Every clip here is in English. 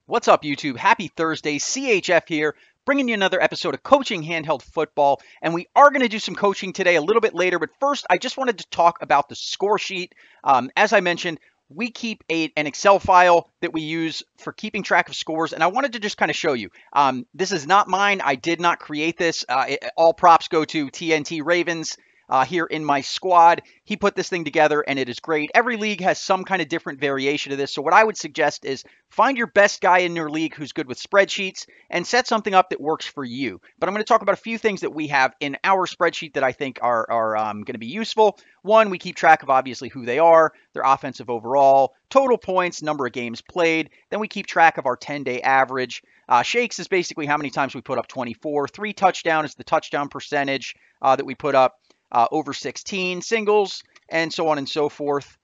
What's up, YouTube? Happy Thursday. CHF here, bringing you another episode of Coaching Handheld Football. And we are going to do some coaching today a little bit later. But first, I just wanted to talk about the score sheet. As I mentioned, we keep an Excel file that we use for keeping track of scores. And I wanted to just kind of show you. This is not mine. I did not create this. All props go to TNT Ravens. Here in my squad. He put this thing together and it is great. Every league has some kind of different variation of this. So what I would suggest is find your best guy in your league who's good with spreadsheets and set something up that works for you. But I'm going to talk about a few things that we have in our spreadsheet that I think are going to be useful. One, we keep track of obviously who they are, their offensive overall, total points, number of games played. Then we keep track of our 10-day average. Shakes is basically how many times we put up 24. 3 touchdown is the touchdown percentage that we put up. Over 16 singles, and so on and so forth.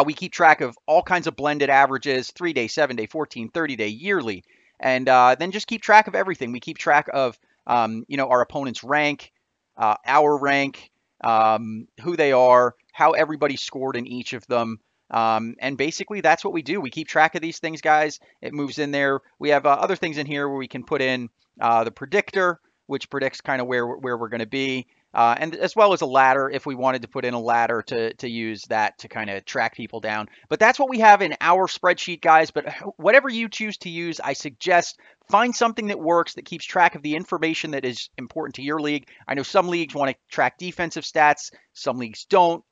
We keep track of all kinds of blended averages, 3-day, 7-day, 14, 30-day, yearly, and then just keep track of everything. We keep track of, our opponent's rank, our rank, who they are, how everybody scored in each of them. And basically, that's what we do. We keep track of these things, guys. It moves in there. We have other things in here where we can put in the predictor, which predicts kind of where we're going to be. And as well as a ladder if we wanted to put in a ladder to use that to kind of track people down. But that's what we have in our spreadsheet, guys. But whatever you choose to use, I suggest find something that works, that keeps track of the information that is important to your league. I know some leagues want to track defensive stats. Some leagues don't.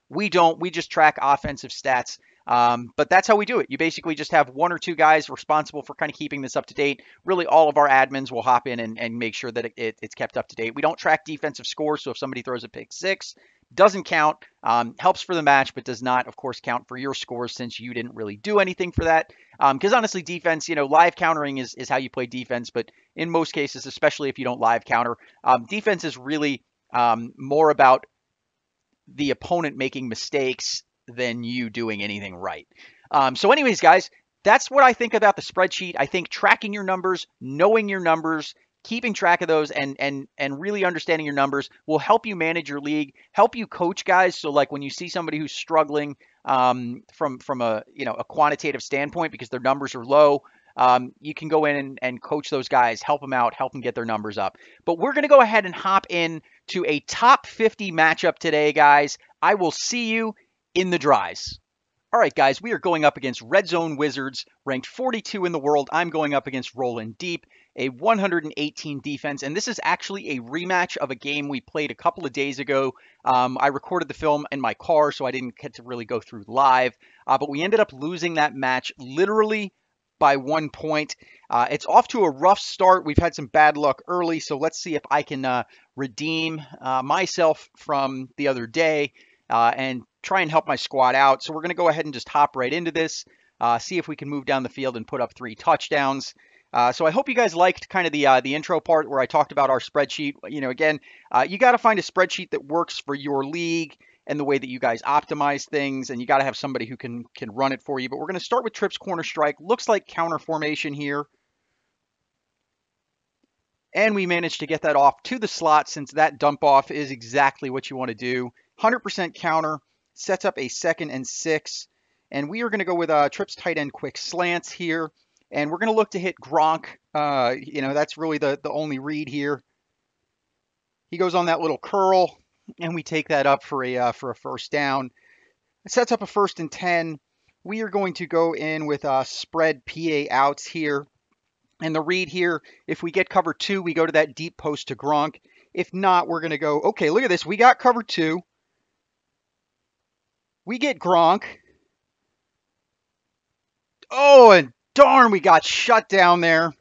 We don't. We just track offensive stats. But that's how we do it. You basically just have 1 or 2 guys responsible for kind of keeping this up to date. Really, all of our admins will hop in and make sure that it's kept up to date. We don't track defensive scores, so if somebody throws a pick 6, doesn't count. Helps for the match, but does not, of course, count for your scores since you didn't really do anything for that. Because honestly, defense, live countering is how you play defense. But in most cases, especially if you don't live counter, defense is really more about the opponent making mistakes than you doing anything right. So anyways, guys, that's what I think about the spreadsheet. I think tracking your numbers, knowing your numbers, keeping track of those and really understanding your numbers will help you manage your league, help you coach guys. So like when you see somebody who's struggling from a quantitative standpoint because their numbers are low, you can go in and coach those guys, help them out, help them get their numbers up. But we're going to go ahead and hop in to a top 50 matchup today, guys. I will see you in the dries. All right, guys, we are going up against Red Zone Wizards, ranked 42 in the world. I'm going up against Rollin' Deep, a 118 defense, and this is actually a rematch of a game we played a couple of days ago. I recorded the film in my car, so I didn't get to really go through live, but we ended up losing that match literally by 1 point. It's off to a rough start. We've had some bad luck early, so let's see if I can redeem myself from the other day and try and help my squad out. So we're going to go ahead and just hop right into this, see if we can move down the field and put up 3 touchdowns. So I hope you guys liked kind of the intro part where I talked about our spreadsheet. Again, you got to find a spreadsheet that works for your league and the way that you guys optimize things, and you got to have somebody who can run it for you. But we're going to start with trips, corner, strike. Looks like counter formation here. And we managed to get that off to the slot since that dump off is exactly what you want to do. 100% counter, sets up a 2nd and 6. And we are going to go with trips, tight end, quick slants here. And we're going to look to hit Gronk. That's really the only read here. He goes on that little curl, and we take that up for a first down. It sets up a 1st and 10. We are going to go in with spread PA outs here. And the read here, if we get cover 2, we go to that deep post to Gronk. If not, we're going to go, okay, look at this. We got cover 2. We get Gronk. Oh, and darn, we got shut down there.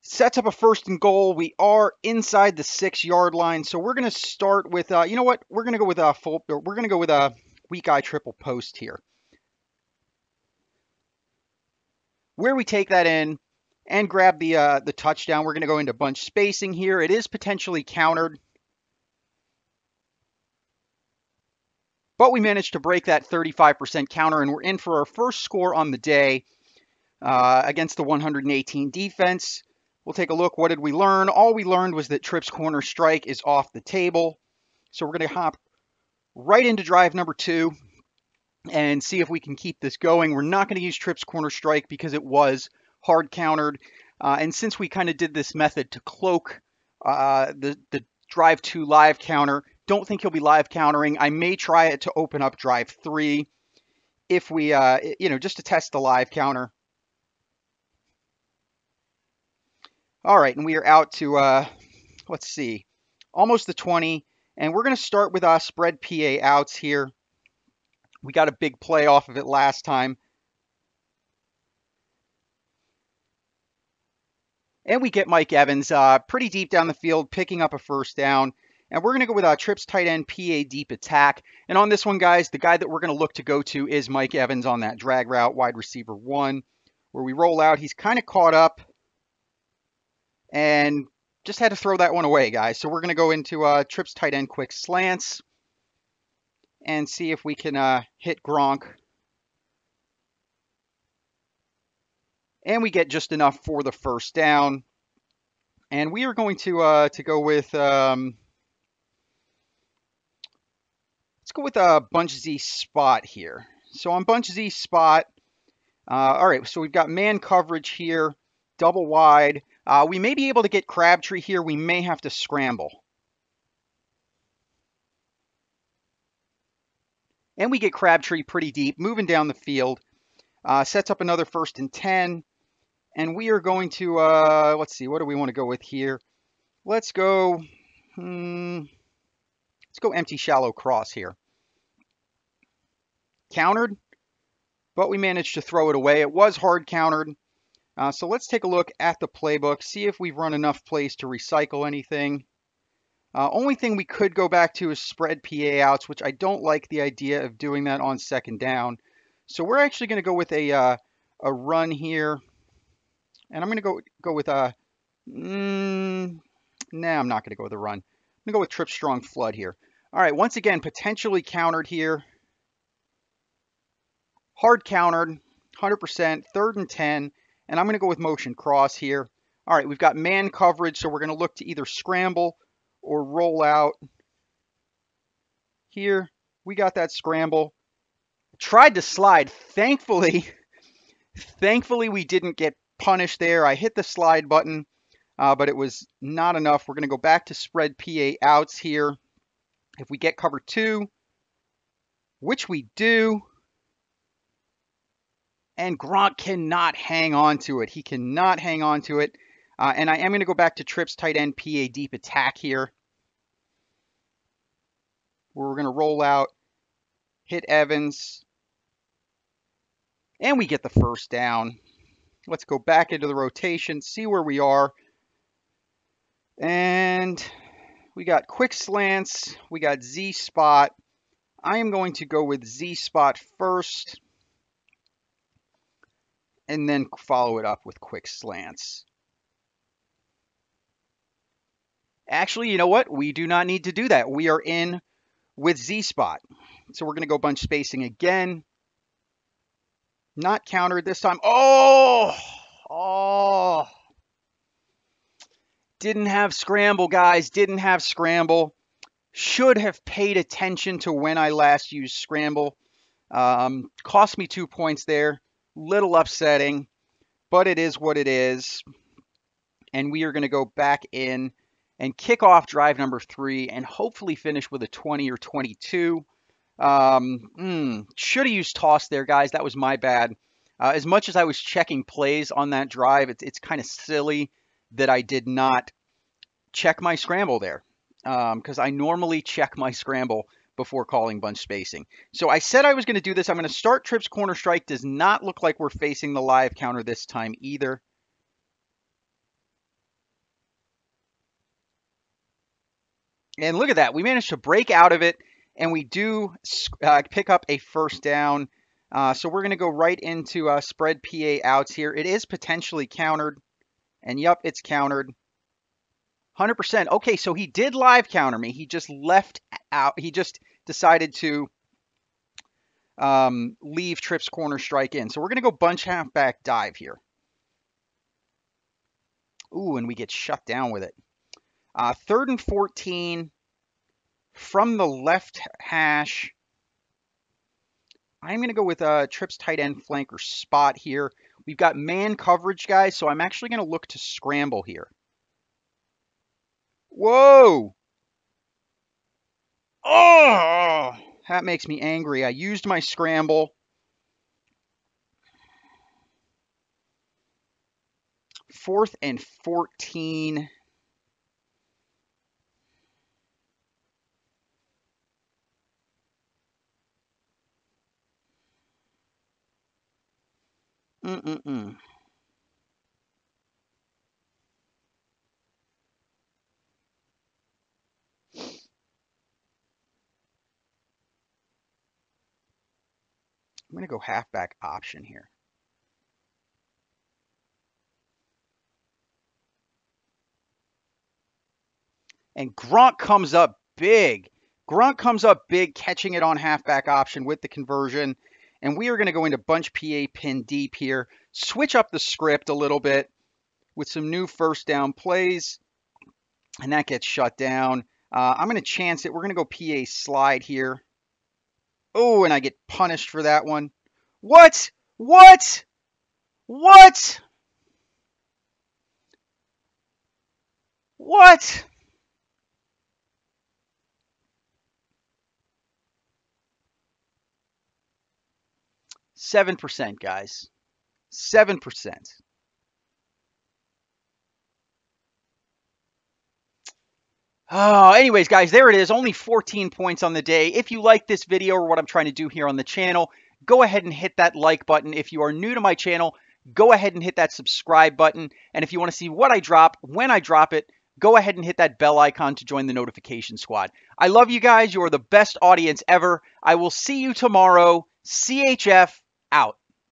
Sets up a 1st and goal. We are inside the 6-yard line, so we're going to start with, you know what? We're going to go with a weak eye triple post here, where we take that in and grab the touchdown. We're going to go into bunch spacing here. It is potentially countered, but we managed to break that 35% counter, and we're in for our first score on the day against the 118 defense. We'll take a look. What did we learn? All we learned was that trips, corner, strike is off the table. So we're going to hop right into drive number 2. and see if we can keep this going. We're not going to use trips corner strike because it was hard countered. And since we kind of did this method to cloak the drive 2 live counter, don't think he'll be live countering. I may try it to open up drive 3 if we, just to test the live counter. All right, and we are out to, let's see, almost the 20. And we're going to start with spread PA outs here. We got a big play off of it last time. And we get Mike Evans pretty deep down the field, picking up a first down. And we're going to go with trips tight end, PA deep attack. And on this one, guys, the guy that we're going to look to go to is Mike Evans on that drag route, wide receiver 1, where we roll out. He's kind of caught up and just had to throw that one away, guys. So we're going to go into trips tight end, quick slants, and see if we can hit Gronk. And we get just enough for the first down. And we are going to go with let's go with a bunch Z spot here. So on bunch Z spot, all right. So we've got man coverage here, double wide. We may be able to get Crabtree here. We may have to scramble. And we get Crabtree pretty deep, moving down the field. Sets up another 1st and 10. And we are going to, let's see, what do we want to go with here? Let's go empty shallow cross here. Countered, but we managed to throw it away. It was hard countered. So let's take a look at the playbook, see if we've run enough plays to recycle anything. Only thing we could go back to is spread PA outs, which I don't like the idea of doing that on 2nd down. So we're actually going to go with a run here. And I'm going to go with nah, I'm not going to go with a run. I'm going to go with trip strong flood here. All right, once again, potentially countered here. Hard countered, 100%, 3rd and 10. And I'm going to go with motion cross here. All right, we've got man coverage, so we're going to look to either scramble or roll out. Here, we got that scramble. Tried to slide. Thankfully, we didn't get punished there. I hit the slide button, but it was not enough. We're going to go back to spread PA outs here. If we get cover 2, which we do, and Gronk cannot hang on to it. He cannot hang on to it. And I am going to go back to trips tight end, PA deep attack here, where we're going to roll out, hit Evans, and we get the first down. Let's go back into the rotation, see where we are. And we got quick slants. We got Z spot. I am going to go with Z spot first, and then follow it up with quick slants. Actually, you know what? We do not need to do that. We are in with Z spot. So we're going to go bunch spacing again. Not countered this time. Oh! Didn't have scramble, guys. Didn't have scramble. Should have paid attention to when I last used scramble. Cost me 2 points there. Little upsetting, but it is what it is. And we are going to go back in and kick off drive number 3 and hopefully finish with a 20 or 22. Should have used toss there, guys. That was my bad. As much as I was checking plays on that drive, it's kind of silly that I did not check my scramble there, because I normally check my scramble before calling bunch spacing. So I said I was going to do this. I'm going to start trips corner strike. Does not look like we're facing the live counter this time either. And look at that. We managed to break out of it, and we do pick up a first down. So we're going to go right into spread PA outs here. It is potentially countered. And yep, it's countered. 100%. Okay, so he did live counter me. He just left out. He just decided to leave trips corner strike in. So we're going to go bunch halfback dive here. Ooh, and we get shut down with it. 3rd and 14 from the left hash. I'm going to go with trips, tight end, flank, or spot here. We've got man coverage, guys, so I'm actually going to look to scramble here. Whoa! Oh! That makes me angry. I used my scramble. 4th and 14. Mm-mm-mm. I'm going to go halfback option here. And Grunt comes up big. Grunt comes up big, catching it on halfback option with the conversion. And we are going to go into bunch PA pin deep here. Switch up the script a little bit with some new first down plays. And that gets shut down. I'm going to chance it. We're going to go PA slide here. Oh, and I get punished for that one. What? What? What? What? 7%, guys. 7%. Oh, anyways, guys, there it is. Only 14 points on the day. If you like this video or what I'm trying to do here on the channel, go ahead and hit that like button. If you are new to my channel, go ahead and hit that subscribe button. And if you want to see what I drop, when I drop it, go ahead and hit that bell icon to join the notification squad. I love you guys. You are the best audience ever. I will see you tomorrow. CHF out.